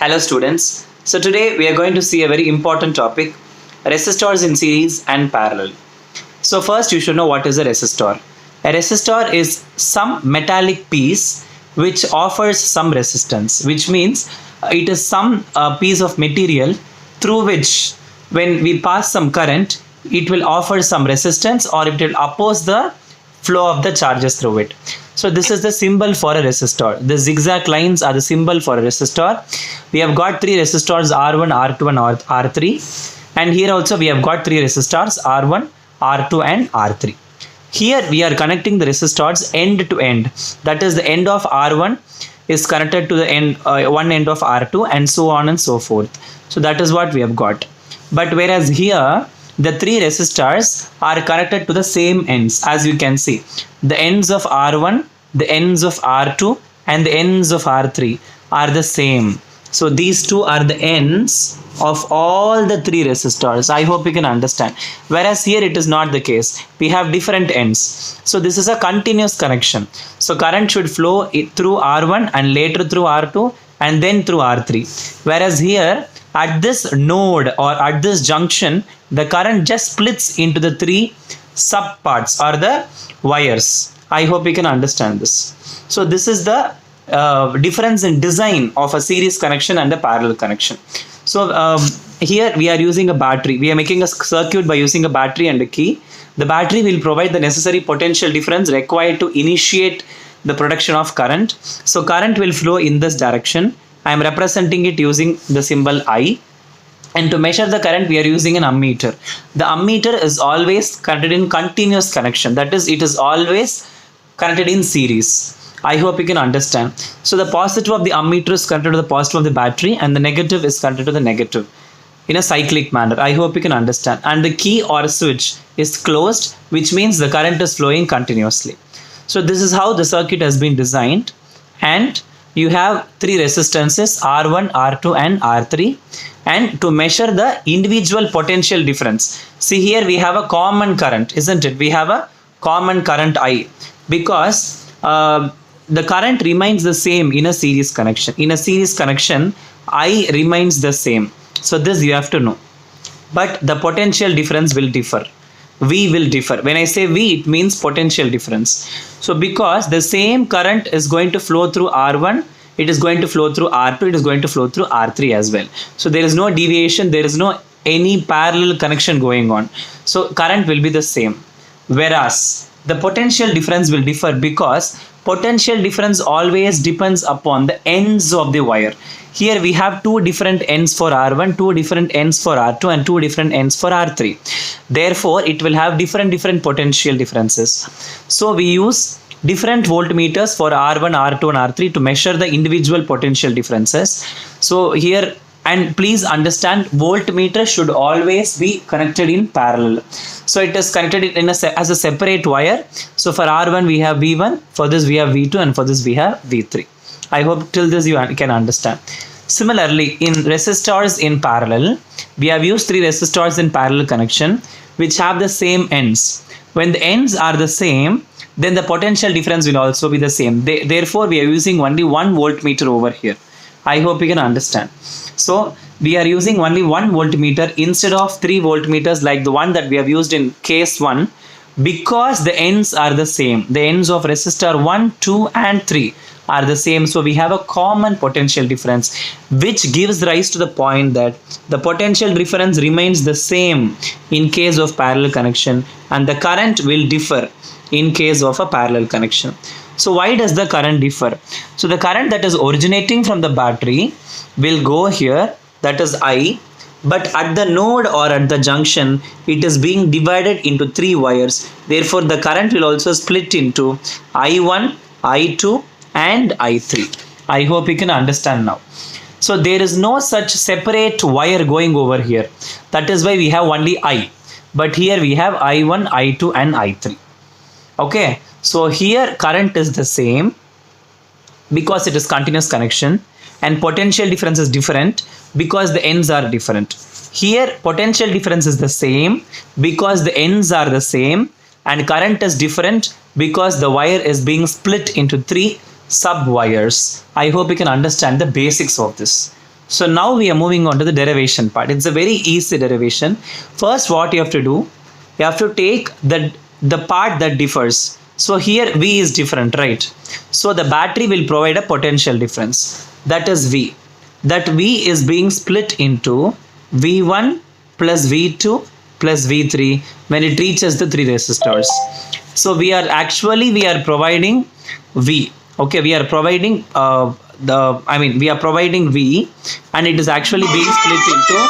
Hello students. So today we are going to see a very important topic, resistors in series and parallel. So first you should know what is a resistor. A resistor is some metallic piece which offers some resistance, which means it is some piece of material through which when we pass some current, it will offer some resistance or it will oppose the flow of the charges through it. So this is the symbol for a resistor. The zigzag lines are the symbol for a resistor. We have got three resistors R1, R2 and R3. And here also we have got three resistors R1, R2 and R3. Here we are connecting the resistors end to end. That is the end of R1 is connected to the end, one end of R2 and so on and so forth. So that is what we have got. But whereas here the three resistors are connected to the same ends, as you can see. The ends of R1, the ends of R2 and the ends of R3 are the same. So these two are the ends of all the three resistors. I hope you can understand. Whereas here it is not the case. We have different ends. So this is a continuous connection. So current should flow through R1 and later through R2 and then through R3. Whereas here at this node or at this junction, the current just splits into the three sub parts or the wires. I hope you can understand this. So this is the difference in design of a series connection and a parallel connection. So here we are using a battery. We are making a circuit by using a battery and a key. The battery will provide the necessary potential difference required to initiate the production of current. So current will flow in this direction. I am representing it using the symbol I. And to measure the current, we are using an ammeter. The ammeter is always connected in continuous connection. That is, it is always connected in series. I hope you can understand. So the positive of the ammeter is connected to the positive of the battery and the negative is connected to the negative in a cyclic manner. I hope you can understand. And the key or switch is closed, which means the current is flowing continuously. So this is how the circuit has been designed. And you have three resistances R1, R2 and R3, and to measure the individual potential difference. See, here we have a common current, isn't it? We have a common current I, because the current remains the same in a series connection. In a series connection, I remains the same. So this you have to know. But the potential difference will differ. V will differ. When I say V, it means potential difference. So because the same current is going to flow through R1, it is going to flow through R2, it is going to flow through R3 as well. So there is no deviation, there is no any parallel connection going on. So current will be the same. Whereas the potential difference will differ because potential difference always depends upon the ends of the wire. Here we have two different ends for R1, two different ends for R2 and two different ends for R3. Therefore, it will have different potential differences. So we use different voltmeters for R1, R2 and R3 to measure the individual potential differences. So here, and please understand, voltmeter should always be connected in parallel. So it is connected in as a separate wire. So for R1 we have V1, for this we have V2 and for this we have V3. I hope till this you can understand. Similarly, in resistors in parallel, we have used three resistors in parallel connection which have the same ends. When the ends are the same, then the potential difference will also be the same. Therefore, we are using only one voltmeter over here. I hope you can understand. So we are using only one voltmeter instead of three voltmeters like the one that we have used in case 1, because the ends are the same. The ends of resistor 1, 2 and 3 are the same. So we have a common potential difference, which gives rise to the point that the potential difference remains the same in case of parallel connection and the current will differ in case of a parallel connection. So why does the current differ? So the current that is originating from the battery will go here, that is I, but at the node or at the junction, it is being divided into three wires. Therefore, the current will also split into I1, I2 and I3. I hope you can understand now. So there is no such separate wire going over here. That is why we have only I. But here we have I1, I2 and I3. Okay. So here current is the same because it is continuous connection, and potential difference is different because the ends are different. Here potential difference is the same because the ends are the same, and current is different because the wire is being split into three sub wires. I hope you can understand the basics of this. So now we are moving on to the derivation part. It's a very easy derivation. First, what you have to do, you have to take the part that differs. So here V is different, right? So the battery will provide a potential difference. That is V. That V is being split into V1 plus V2 plus V3 when it reaches the three resistors. So we are providing V. Okay, we are providing we are providing V, and it is actually being split into